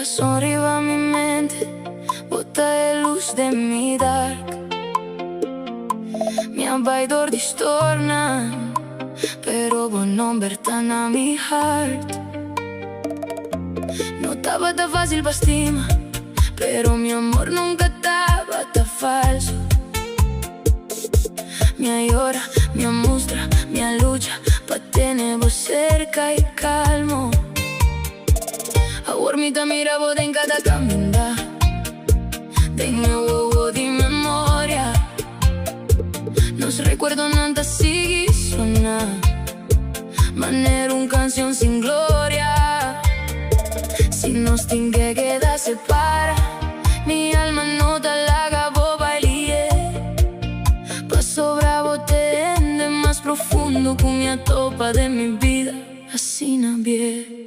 sonriva mi mente, bota e luz de mi dark. Mia baidor distorna, pero vos non vertan a mi heart. No estaba tan fácil pa' estima, pero mi amor nunca estaba tan falso. Mia llora, mia mustra, mia lucha pa' tenervos cerca y calmo. Ahormita mira vos en cada caminda, de nuevo di memoria. Nos recuerdo nada sigue sonar, manera un canción sin gloria. Si nos tingue queda separa, mi alma no te la acabó bailie. Paso bravo te ende más profundo con mi topa de mi vida, así nadie.